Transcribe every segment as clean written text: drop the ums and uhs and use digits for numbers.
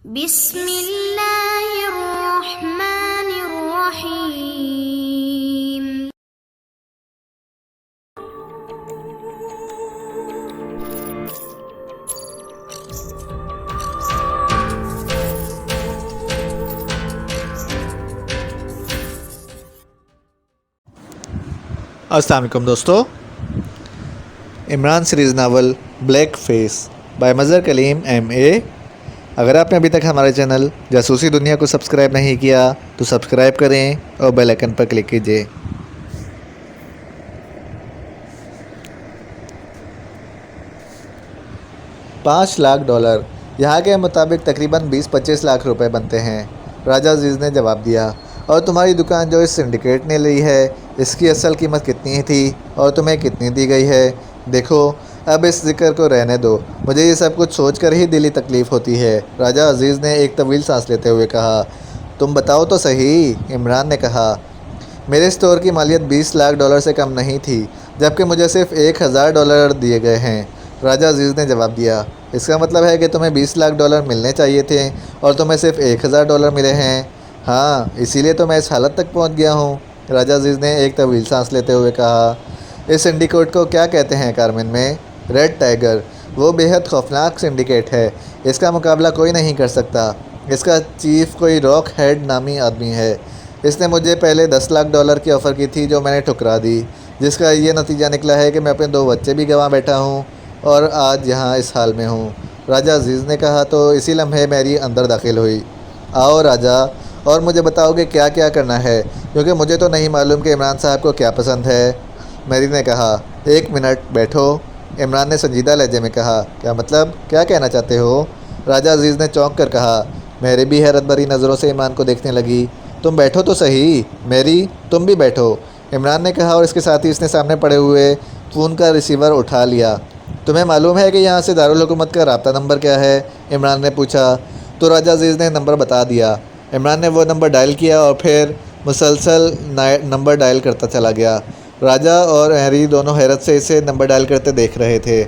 بسم اللہ الرحمن الرحیم۔ السلام علیکم دوستو، Imran series novel black face by Mazhar Kaleem MA۔ اگر آپ نے ابھی تک ہمارے چینل جاسوسی دنیا کو سبسکرائب نہیں کیا تو سبسکرائب کریں اور بیل آئیکن پر کلک کیجیے۔ $5 لاکھ یہاں کے مطابق تقریباً 20-25 لاکھ روپے بنتے ہیں، راجہ عزیز نے جواب دیا۔ اور تمہاری دکان جو اس سنڈیکیٹ نے لی ہے اس کی اصل قیمت کتنی تھی اور تمہیں کتنی دی گئی ہے؟ دیکھو اب اس ذکر کو رہنے دو، مجھے یہ سب کچھ سوچ کر ہی دلی تکلیف ہوتی ہے، راجہ عزیز نے ایک طویل سانس لیتے ہوئے کہا۔ تم بتاؤ تو صحیح، عمران نے کہا۔ میرے اسٹور کی مالیت $20 لاکھ سے کم نہیں تھی، جبکہ مجھے صرف $1000 دیے گئے ہیں، راجہ عزیز نے جواب دیا۔ اس کا مطلب ہے کہ تمہیں $20 لاکھ ملنے چاہیے تھے اور تمہیں صرف $1000 ملے ہیں؟ ہاں، اسی لیے تو میں اس حالت تک پہنچ گیا ہوں، راجہ عزیز نے ایک طویل سانس لیتے ہوئے کہا۔ اس سنڈیکیٹ کو کیا کہتے ہیں کارمن میں؟ Red tiger. وہ بے حد خوفناک سنڈیکیٹ ہے، اس کا مقابلہ کوئی نہیں کر سکتا۔ اس کا چیف کوئی راک ہیڈ نامی آدمی ہے۔ اس نے مجھے پہلے $10 لاکھ کی آفر کی تھی جو میں نے ٹھکرا دی، جس کا یہ نتیجہ نکلا ہے کہ میں اپنے 2 بچے بھی گنوا بیٹھا ہوں اور آج یہاں اس حال میں ہوں، راجہ عزیز نے کہا تو اسی لمحے میری اندر داخل ہوئی۔ آؤ راجہ، اور مجھے بتاؤ کہ کیا کیا کرنا ہے، کیونکہ مجھے تو نہیں معلوم کہ عمران صاحب کو کیا پسند ہے، میری نے کہا۔ 1 منٹ بیٹھو، عمران نے سنجیدہ لہجے میں کہا۔ کیا مطلب؟ کیا کہنا چاہتے ہو؟ راجہ عزیز نے چونک کر کہا۔ میری بھی حیرت بھری نظروں سے عمران کو دیکھنے لگی۔ تم بیٹھو تو صحیح، میری تم بھی بیٹھو، عمران نے کہا، اور اس کے ساتھ ہی اس نے سامنے پڑے ہوئے فون کا ریسیور اٹھا لیا۔ تمہیں معلوم ہے کہ یہاں سے دارالحکومت کا رابطہ نمبر کیا ہے؟ عمران نے پوچھا۔ تو راجہ عزیز نے نمبر بتا دیا۔ عمران نے وہ نمبر ڈائل کیا اور پھر مسلسل نمبر ڈائل کرتا چلا گیا۔ راجہ اور ہیری دونوں حیرت سے اسے نمبر ڈائل کرتے دیکھ رہے تھے۔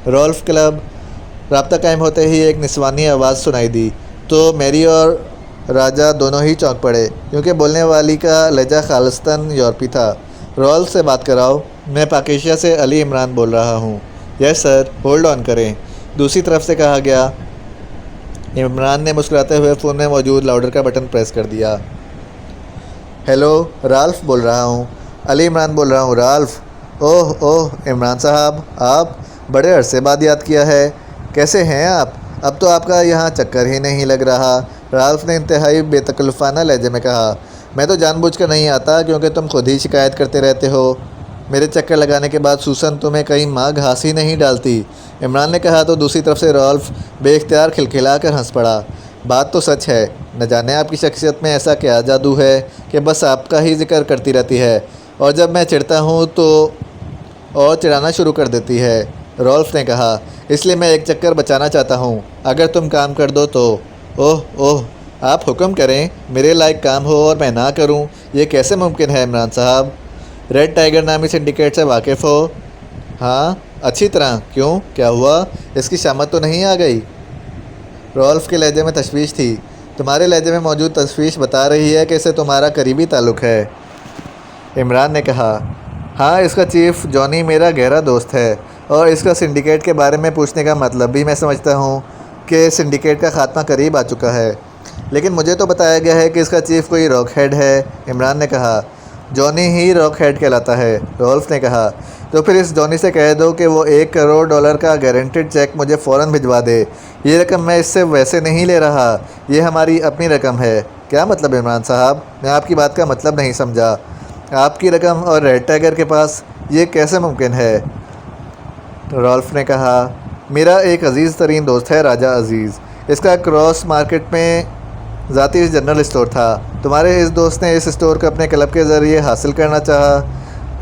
Ralph club. رابطہ قائم ہوتے ہی ایک نسوانی آواز سنائی دی تو میری اور راجہ دونوں ہی چونک پڑے، کیونکہ بولنے والی کا لہجہ خالصتاً یورپی تھا۔ رالف سے بات کراؤ، میں پاکیشیا سے علی عمران بول رہا ہوں۔ یس سر، ہولڈ آن کریں، دوسری طرف سے کہا گیا۔ عمران نے مسکراتے ہوئے فون میں موجود لاؤڈر کا بٹن پریس کر دیا۔ ہیلو، رالف بول رہا ہوں۔ علی عمران بول رہا ہوں۔ رالف؟ اوہ عمران صاحب، آپ بڑے عرصے بعد یاد کیا ہے، کیسے ہیں آپ؟ اب تو آپ کا یہاں چکر ہی نہیں لگ رہا، رالف نے انتہائی بے تکلفانہ لہجے میں کہا۔ میں تو جان بوجھ کر نہیں آتا، کیونکہ تم خود ہی شکایت کرتے رہتے ہو۔ میرے چکر لگانے کے بعد سوسن تمہیں کہیں ماں گھاس ہی نہیں ڈالتی، عمران نے کہا تو دوسری طرف سے رالف بے اختیار کھلکھلا کر ہنس پڑا۔ بات تو سچ ہے، نہ جانے آپ کی شخصیت میں ایسا کیا جادو ہے کہ بس آپ کا ہی ذکر کرتی رہتی ہے، اور جب میں چڑھتا ہوں تو اور چڑھانا شروع کر دیتی ہے، رالف نے کہا۔ اس لیے میں ایک چکر بچانا چاہتا ہوں، اگر تم کام کر دو تو۔ اوہ آپ حکم کریں، میرے لائق کام ہو اور میں نہ کروں، یہ کیسے ممکن ہے عمران صاحب؟ ریڈ ٹائیگر نامی سنڈیکیٹ سے واقف ہو؟ ہاں اچھی طرح، کیوں کیا ہوا؟ اس کی شامت تو نہیں آ گئی؟ رالف کے لہجے میں تشویش تھی۔ تمہارے لہجے میں موجود تشویش بتا رہی ہے کہ اسے تمہارا قریبی تعلق ہے، عمران نے کہا۔ ہاں، اس کا چیف جانی میرا گہرا دوست ہے، اور اس کا سنڈیکیٹ کے بارے میں پوچھنے کا مطلب بھی میں سمجھتا ہوں کہ سنڈیکیٹ کا خاتمہ قریب آ چکا ہے، لیکن مجھے تو بتایا گیا ہے کہ اس کا چیف کوئی راک ہیڈ ہے، عمران نے کہا۔ جانی ہی راک ہیڈ کہلاتا ہے، رالف نے کہا۔ تو پھر اس جانی سے کہہ دو کہ وہ $1 کروڑ کا گارنٹیڈ چیک مجھے فوراً بھجوا دے۔ یہ رقم میں اس سے ویسے نہیں لے رہا، یہ ہماری اپنی رقم ہے۔ کیا مطلب عمران صاحب؟ میں آپ کی بات کا مطلب نہیں سمجھا۔ آپ کی رقم اور ریڈ ٹائیگر کے پاس، یہ کیسے ممکن ہے؟ رالف نے کہا۔ میرا ایک عزیز ترین دوست ہے راجہ عزیز، اس کا کراس مارکیٹ میں ذاتی جنرل اسٹور تھا، تمہارے اس دوست نے اس اسٹور کو اپنے کلب کے ذریعے حاصل کرنا چاہا،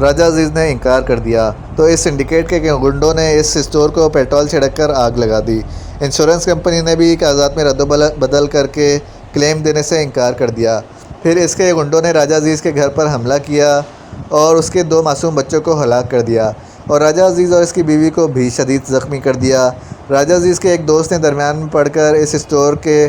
راجہ عزیز نے انکار کر دیا، تو اس سنڈیکیٹ کے گنڈوں نے اس اسٹور کو پیٹرول چھڑک کر آگ لگا دی، انشورنس کمپنی نے بھی کاغذات میں رد و بدل کر کے کلیم دینے سے انکار کر دیا، پھر اس کے گنڈوں نے راجہ عزیز کے گھر پر حملہ کیا اور اس کے 2 معصوم بچوں کو ہلاک کر دیا، اور راجہ عزیز اور اس کی بیوی کو بھی شدید زخمی کر دیا۔ راجہ عزیز کے ایک دوست نے درمیان میں پڑھ کر اس اسٹور کے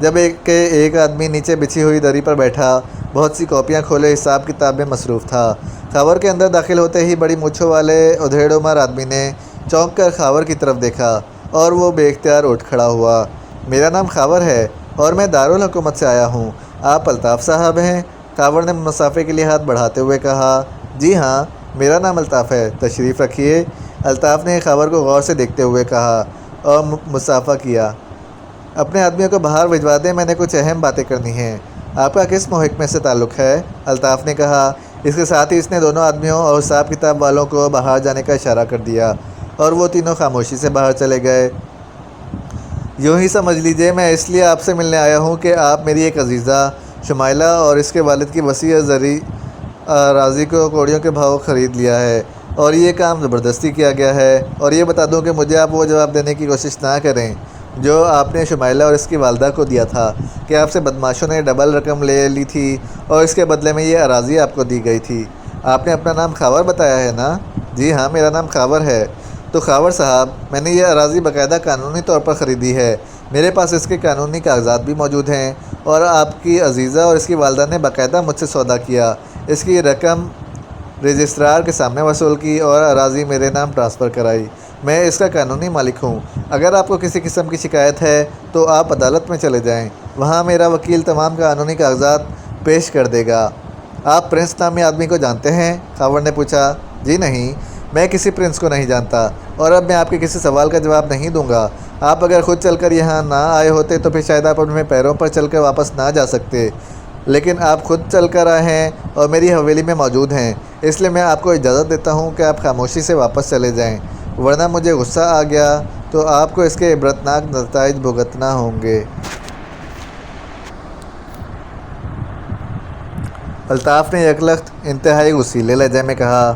جب ایک آدمی نیچے بچھی ہوئی دری پر بیٹھا بہت سی کاپیاں کھولے حساب کتاب میں مصروف تھا۔ خاور کے اندر داخل ہوتے ہی بڑی مونچھوں والے ادھیڑ عمر آدمی نے چونک کر خاور کی طرف دیکھا اور وہ بے اختیار اٹھ کھڑا ہوا۔ میرا نام خاور ہے اور میں دارالحکومت سے آیا ہوں۔ آپ الطاف صاحب ہیں؟ خاور نے مسافے کے لیے ہاتھ بڑھاتے ہوئے کہا۔ جی ہاں، میرا نام الطاف ہے، تشریف رکھیے، الطاف نے خاور کو غور سے دیکھتے ہوئے کہا اور مصافحہ کیا۔ اپنے آدمیوں کو باہر بھجوا دیں، میں نے کچھ اہم باتیں کرنی ہیں۔ آپ کا کس محکمے سے تعلق ہے؟ الطاف نے کہا۔ اس کے ساتھ ہی اس نے دونوں آدمیوں اور حساب کتاب والوں کو باہر جانے کا اشارہ کر دیا اور وہ تینوں خاموشی سے باہر چلے گئے۔ یوں ہی سمجھ لیجئے میں اس لیے آپ سے ملنے آیا ہوں کہ آپ میری ایک عزیزہ شمائلہ اور اس کے والد کی وسیع زرعی اراضی کو کوڑیوں کے بھاؤ خرید لیا ہے اور یہ کام زبردستی کیا گیا ہے۔ اور یہ بتا دوں کہ مجھے آپ وہ جواب دینے کی کوشش نہ کریں جو آپ نے شمائلہ اور اس کی والدہ کو دیا تھا کہ آپ سے بدماشوں نے ڈبل رقم لے لی تھی اور اس کے بدلے میں یہ اراضی آپ کو دی گئی تھی۔ آپ نے اپنا نام خاور بتایا ہے نا؟ جی ہاں، میرا نام خاور ہے۔ تو خاور صاحب، میں نے یہ اراضی باقاعدہ قانونی طور پر خریدی ہے، میرے پاس اس کے قانونی کاغذات بھی موجود ہیں اور آپ کی عزیزہ اور اس کی والدہ نے باقاعدہ مجھ سے سودا کیا، اس کی رقم رجسٹرار کے سامنے وصول کی اور اراضی میرے نام ٹرانسفر کرائی۔ میں اس کا قانونی مالک ہوں۔ اگر آپ کو کسی قسم کی شکایت ہے تو آپ عدالت میں چلے جائیں، وہاں میرا وکیل تمام قانونی کاغذات پیش کر دے گا۔ آپ پرنس نامی آدمی کو جانتے ہیں؟ خاور نے پوچھا۔ جی نہیں، میں کسی پرنس کو نہیں جانتا اور اب میں آپ کے کسی سوال کا جواب نہیں دوں گا۔ آپ اگر خود چل کر یہاں نہ آئے ہوتے تو پھر شاید آپ اپنے پیروں پر چل کر واپس نہ جا سکتے، لیکن آپ خود چل کر آئے ہیں اور میری حویلی میں موجود ہیں، اس لیے میں آپ کو اجازت دیتا ہوں کہ آپ خاموشی سے واپس چلے جائیں، ورنہ مجھے غصہ آ گیا تو آپ کو اس کے عبرتناک نتائج بھگتنا ہوں گے۔ الطاف نے یک لخت انتہائی غصیلے لہجے میں کہا۔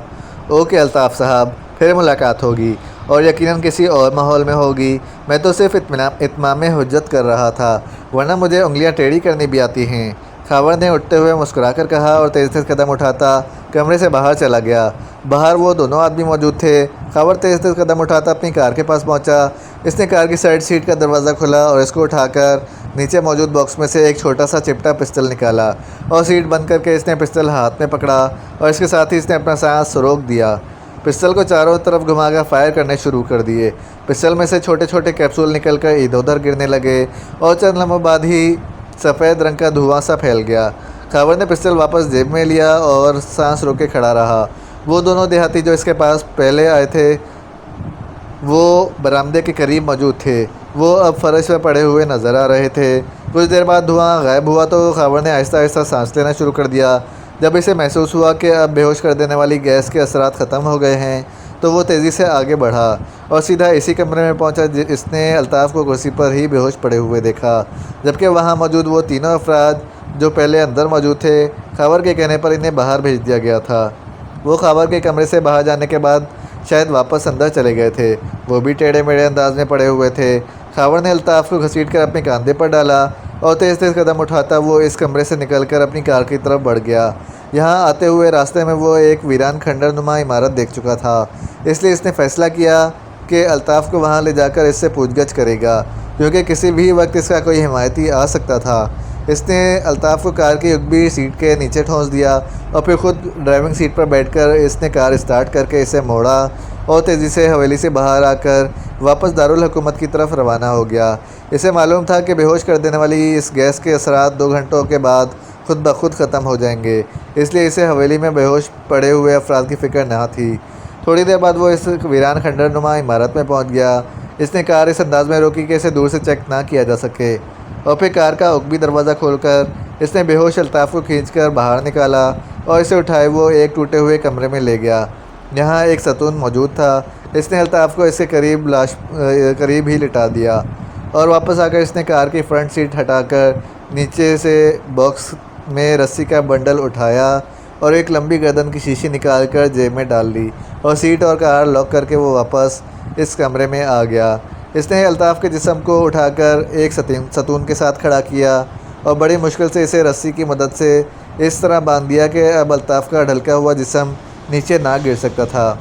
اوکے الطاف صاحب، پھر ملاقات ہوگی اور یقیناً کسی اور ماحول میں ہوگی۔ میں تو صرف اتمام حجت کر رہا تھا، ورنہ مجھے انگلیاں ٹیڑھی کرنی بھی آتی ہیں، خاور نے اٹھتے ہوئے مسکرا کر کہا اور تیز تیز قدم اٹھاتا کمرے سے باہر چلا گیا۔ باہر وہ دونوں آدمی موجود تھے۔ خاور تیز تیز قدم اٹھاتا اپنی کار کے پاس پہنچا۔ اس نے کار کی سائڈ سیٹ کا دروازہ کھولا اور اس کو اٹھا کر نیچے موجود باکس میں سے ایک چھوٹا سا چپٹا پستل نکالا اور سیٹ بند کر کے اس نے پستل ہاتھ میں پکڑا اور اس کے ساتھ ہی اس نے اپنا سانس روک دیا۔ پستل کو چاروں طرف گھما کر فائر کرنے شروع کر دیے۔ پستل میں سے چھوٹے چھوٹے کیپسول نکل کر ادھر ادھر گرنے لگے اور چند لمحوں بعد ہی سفید رنگ کا دھواں سا پھیل گیا۔ خاور نے پستل واپس جیب میں لیا اور سانس روکے کھڑا رہا۔ وہ دونوں دیہاتی جو اس کے پاس پہلے آئے تھے وہ برآمدے کے قریب موجود تھے۔ وہ اب فرش پر پڑے ہوئے نظر آ رہے تھے۔ کچھ دیر بعد دھواں غائب ہوا تو خاور نے آہستہ آہستہ سانس لینا شروع کر دیا۔ جب اسے محسوس ہوا کہ اب بے ہوش کر دینے والی گیس کے اثرات ختم ہو گئے ہیں تو وہ تیزی سے آگے بڑھا اور سیدھا اسی کمرے میں پہنچا۔ اس نے الطاف کو کرسی پر ہی بے ہوش پڑے ہوئے دیکھا، جبکہ وہاں موجود وہ تینوں افراد جو پہلے اندر موجود تھے خاور کے کہنے پر انہیں باہر بھیج دیا گیا تھا۔ وہ خاور کے کمرے سے باہر جانے کے بعد شاید واپس اندر چلے گئے تھے۔ وہ بھی ٹیڑھے میڑھے انداز میں پڑے ہوئے تھے۔ خاور نے الطاف کو گھسیٹ کر اپنے کاندھے پر ڈالا اور تیز تیز قدم اٹھاتا وہ اس کمرے سے نکل کر اپنی کار کی طرف بڑھ گیا۔ یہاں آتے ہوئے راستے میں وہ ایک ویران کھنڈر نما عمارت دیکھ چکا تھا، اس لیے اس نے فیصلہ کیا کہ الطاف کو وہاں لے جا کر اس سے پوچھ گچھ کرے گا، کیونکہ کسی بھی وقت اس کا کوئی حمایتی آ سکتا تھا۔ اس نے الطاف کو کار کی عقبی سیٹ کے نیچے ٹھونس دیا اور پھر خود ڈرائیونگ سیٹ پر بیٹھ کر اس نے کار اسٹارٹ کر کے اسے موڑا اور تیزی سے حویلی سے باہر آ کر واپس دارالحکومت کی طرف روانہ ہو گیا۔ اسے معلوم تھا کہ بے ہوش کر دینے والی اس گیس کے اثرات 2 گھنٹوں کے بعد خود بخود ختم ہو جائیں گے، اس لیے اسے حویلی میں بے ہوش پڑے ہوئے افراد کی فکر نہ تھی۔ تھوڑی دیر بعد وہ اس ویران کھنڈر نما عمارت میں پہنچ گیا۔ اس نے کار اس انداز میں روکی کہ اسے دور سے چیک نہ کیا جا سکے اور پھر کار کا عقبی دروازہ کھول کر اس نے بے ہوش الطاف کو کھینچ کر باہر نکالا اور اسے اٹھائے وہ ایک ٹوٹے ہوئے کمرے میں لے گیا۔ یہاں ایک ستون موجود تھا۔ اس نے الطاف کو اس کے قریب ہی لٹا دیا اور واپس آ کر اس نے کار کی فرنٹ سیٹ ہٹا کر نیچے سے باکس میں رسی کا بنڈل اٹھایا اور ایک لمبی گردن کی شیشی نکال کر جیب میں ڈال لی اور سیٹ اور کار لاک کر کے وہ واپس اس کمرے میں آ گیا۔ اس نے الطاف کے جسم کو اٹھا کر ایک ستون کے ساتھ کھڑا کیا اور بڑی مشکل سے اسے رسی کی مدد سے اس طرح باندھ دیا کہ اب الطاف کا ڈھلکا ہوا جسم نیچے نہ گر سکتا تھا۔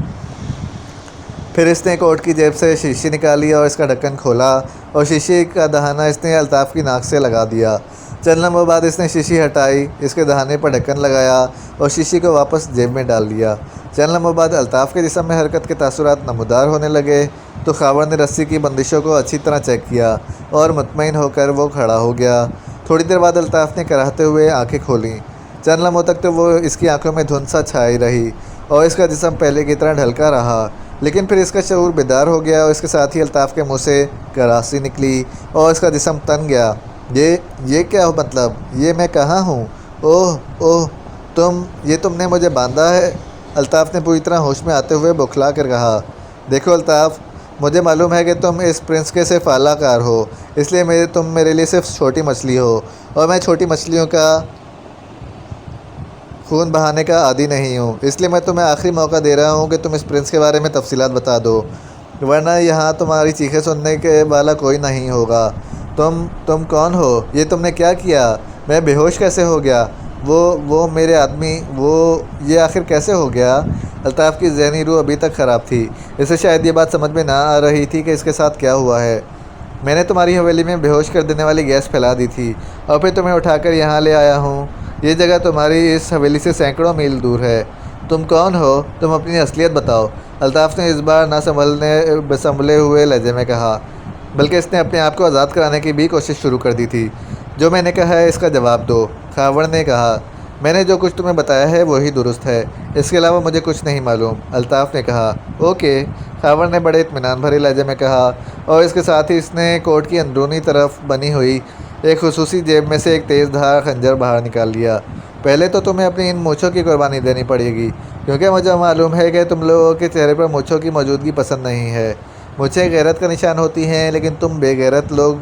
پھر اس نے کوٹ کی جیب سے شیشی نکالی اور اس کا ڈھکن کھولا اور شیشی کا دہانہ اس نے الطاف کی ناک سے لگا دیا۔ چند لمحوں بعد اس نے شیشی ہٹائی، اس کے دہانے پر ڈھکن لگایا اور شیشی کو واپس جیب میں ڈال دیا۔ چند لمحوں بعد الطاف کے جسم میں حرکت کے تاثرات نمودار ہونے لگے تو خاوند نے رسی کی بندشوں کو اچھی طرح چیک کیا اور مطمئن ہو کر وہ کھڑا ہو گیا۔ تھوڑی دیر بعد الطاف نے کراہتے ہوئے آنکھیں کھولیں۔ چند لمحوں تک تو وہ اس کی آنکھوں میں دھند سا چھائی رہی اور اس کا جسم پہلے کی طرح ڈھلکا رہا، لیکن پھر اس کا شعور بیدار ہو گیا اور اس کے ساتھ ہی الطاف کے منہ سے کراسی نکلی اور اس کا جسم تن گیا۔ یہ کیا مطلب؟ یہ میں کہاں ہوں؟ اوہ تم نے مجھے باندھا ہے؟ الطاف نے پوری طرح ہوش میں آتے ہوئے بوکھلا کر کہا۔ دیکھو الطاف، مجھے معلوم ہے کہ تم اس پرنس کے صرف اعلیٰ کار ہو، اس لیے تم میرے لیے صرف چھوٹی مچھلی ہو، اور میں چھوٹی مچھلیوں کا خون بہانے کا عادی نہیں ہوں۔ اس لیے میں تمہیں آخری موقع دے رہا ہوں کہ تم اس پرنس کے بارے میں تفصیلات بتا دو، ورنہ یہاں تمہاری چیخیں سننے کے والا کوئی نہیں ہوگا۔ تم کون ہو؟ یہ تم نے کیا کیا؟ میں بے ہوش کیسے ہو گیا؟ وہ میرے آدمی، یہ آخر کیسے ہو گیا؟ الطاف کی ذہنی روح ابھی تک خراب تھی، اسے شاید یہ بات سمجھ میں نہ آ رہی تھی کہ اس کے ساتھ کیا ہوا ہے۔ میں نے تمہاری حویلی میں بے ہوش کر دینے والی گیس پھیلا دی تھی اور پھر تمہیں اٹھا کر یہاں لے آیا ہوں۔ یہ جگہ تمہاری اس حویلی سے سینکڑوں میل دور ہے۔ تم کون ہو؟ تم اپنی اصلیت بتاؤ، الطاف نے اس بار نہ سنبھلے ہوئے لہجے میں کہا، بلکہ اس نے اپنے آپ کو آزاد کرانے کی بھی کوشش شروع کر دی تھی۔ جو میں نے کہا ہے اس کا جواب دو، خاوند نے کہا۔ میں نے جو کچھ تمہیں بتایا ہے وہی درست ہے، اس کے علاوہ مجھے کچھ نہیں معلوم، الطاف نے کہا۔ اوکے، خاوند نے بڑے اطمینان بھرے لہجے میں کہا، اور اس کے ساتھ ہی اس نے کوٹ کی اندرونی طرف بنی ہوئی ایک خصوصی جیب میں سے ایک تیز دھار خنجر باہر نکال لیا۔ پہلے تو تمہیں اپنی ان مونچھوں کی قربانی دینی پڑے گی، کیونکہ مجھے معلوم ہے کہ تم لوگوں کے چہرے پر مونچھوں کی موجودگی پسند نہیں ہے۔ مونچھیں غیرت کا نشان ہوتی ہیں، لیکن تم بے غیرت لوگ،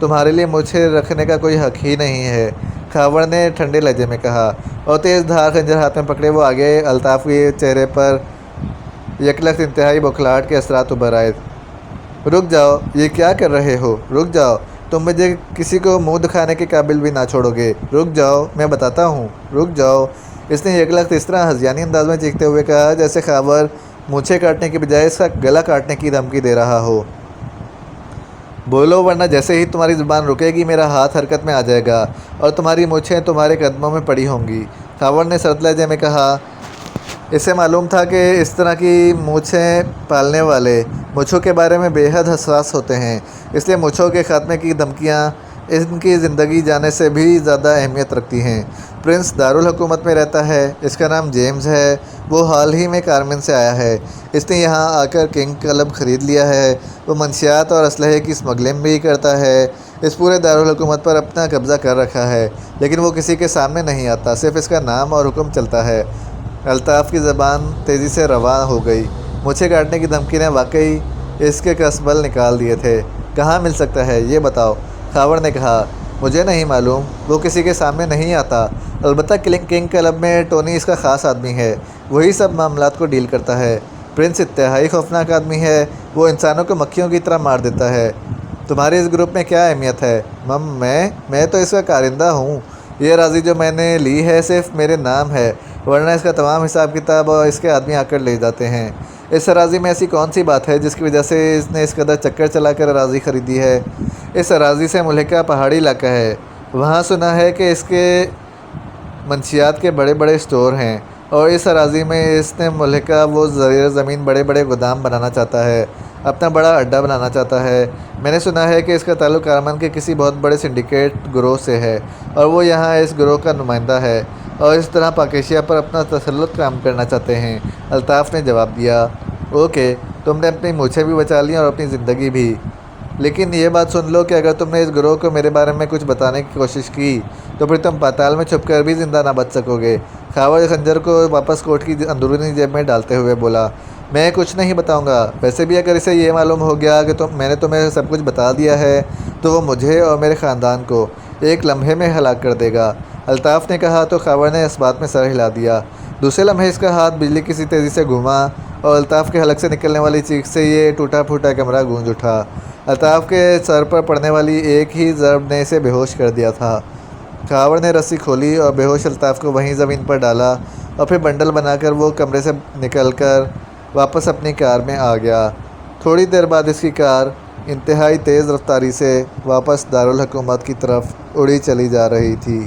تمہارے لیے مونچھیں رکھنے کا کوئی حق ہی نہیں ہے، خاوند نے ٹھنڈے لہجے میں کہا، اور تیز دھار خنجر ہاتھ میں پکڑے وہ آگے الطاف کے چہرے پر یکلخت انتہائی بوکھلاہٹ کے اثرات ابھر آئے۔ رک جاؤ، یہ کیا کر رہے ہو؟ رک جاؤ، تم مجھے کسی کو منہ دکھانے کے قابل بھی نہ چھوڑو گے۔ رک جاؤ، میں بتاتا ہوں، رک جاؤ، اس نے یکلخت اس طرح ہذیانی انداز میں چیختے ہوئے کہا جیسے خاوند مونچھیں کاٹنے کی بجائے اس کا گلا کاٹنے کی دھمکی دے رہا ہو۔ بولو، ورنہ جیسے ہی تمہاری زبان رکے گی میرا ہاتھ حرکت میں آ جائے گا اور تمہاری مونچھیں تمہارے قدموں میں پڑی ہوں گی، خاوند نے سرد لہجے میں کہا۔ اسے معلوم تھا کہ اس طرح کی مونچھیں پالنے والے مونچھوں کے بارے میں بے حد حساس ہوتے ہیں، اس لیے مونچھوں کے خاتمے کی دھمکیاں ان کی زندگی جانے سے بھی زیادہ اہمیت رکھتی ہیں۔ پرنس دارالحکومت میں رہتا ہے، اس کا نام جیمز ہے، وہ حال ہی میں کارمن سے آیا ہے، اس نے یہاں آ کر کنگ کلب خرید لیا ہے، وہ منشیات اور اسلحے کی اسمگلنگ بھی کرتا ہے، اس پورے دارالحکومت پر اپنا قبضہ کر رکھا ہے، لیکن وہ کسی کے سامنے نہیں آتا، صرف اس کا نام اور حکم چلتا ہے۔ الطاف کی زبان تیزی سے رواں ہو گئی، مونچھیں کاٹنے کی دھمکی نے واقعی اس کے کسبل نکال دیے تھے۔ کہاں مل سکتا ہے یہ بتاؤ، خاوند نے کہا۔ مجھے نہیں معلوم، وہ کسی کے سامنے نہیں آتا، البتہ کنگ کلب میں ٹونی اس کا خاص آدمی ہے، وہی سب معاملات کو ڈیل کرتا ہے۔ پرنس انتہائی خوفناک آدمی ہے، وہ انسانوں کو مکھیوں کی طرح مار دیتا ہے۔ تمہاری اس گروپ میں کیا اہمیت ہے؟ میں تو اس کا کارندہ ہوں، یہ اراضی جو میں نے لی ہے صرف میرے نام ہے، ورنہ اس کا تمام حساب کتاب اور اس کے آدمی آ کر لے جاتے ہیں۔ اس اراضی میں ایسی کون سی بات ہے جس کی وجہ سے اس نے اس قدر چکر چلا کر اراضی خریدی ہے؟ اس اراضی سے ملحقہ پہاڑی علاقہ ہے، وہاں سنا ہے کہ اس کے منشیات کے بڑے بڑے اسٹور ہیں، اور اس اراضی میں اس نے ملحقہ وہ زیر زمین بڑے بڑے گودام بنانا چاہتا ہے، اپنا بڑا اڈہ بنانا چاہتا ہے۔ میں نے سنا ہے کہ اس کا تعلق کارمن کے کسی بہت بڑے سنڈیکیٹ گروہ سے ہے، اور وہ یہاں اس گروہ کا نمائندہ ہے، اور اس طرح پاکیشیا پر اپنا تسلط قائم کرنا چاہتے ہیں، الطاف نے جواب دیا۔ اوکے، تم نے اپنی مونچھیں بھی بچا لیں اور اپنی زندگی بھی، لیکن یہ بات سن لو کہ اگر تم نے اس گروہ کو میرے بارے میں کچھ بتانے کی کوشش کی تو پھر تم پاتال میں چھپ کر بھی زندہ نہ بچ سکو گے۔ خاوند خنجر کو واپس کوٹ کی اندرونی جیب میں ڈالتے ہوئے بولا، میں کچھ نہیں بتاؤں گا، ویسے بھی اگر اسے یہ معلوم ہو گیا کہ میں نے تمہیں سب کچھ بتا دیا ہے تو وہ مجھے اور میرے خاندان کو ایک لمحے میں ہلاک کر دے گا، الطاف نے کہا تو خاوند نے اس بات میں سر ہلا دیا۔ دوسرے لمحے اس کا ہاتھ بجلی کی سی تیزی سے گھوما اور الطاف کے حلق سے نکلنے والی چیخ سے یہ ٹوٹا پھوٹا کمرہ گونج اٹھا۔ الطاف کے سر پر پڑنے والی ایک ہی ضرب نے اسے بے ہوش کر دیا تھا۔ خاوند نے رسی کھولی اور بے ہوش الطاف کو وہیں زمین پر ڈالا، اور پھر بنڈل بنا کر وہ کمرے سے نکل کر واپس اپنی کار میں آ گیا۔ تھوڑی دیر بعد اس کی کار انتہائی تیز رفتاری سے واپس دارالحکومت کی طرف اڑی چلی جا رہی تھی۔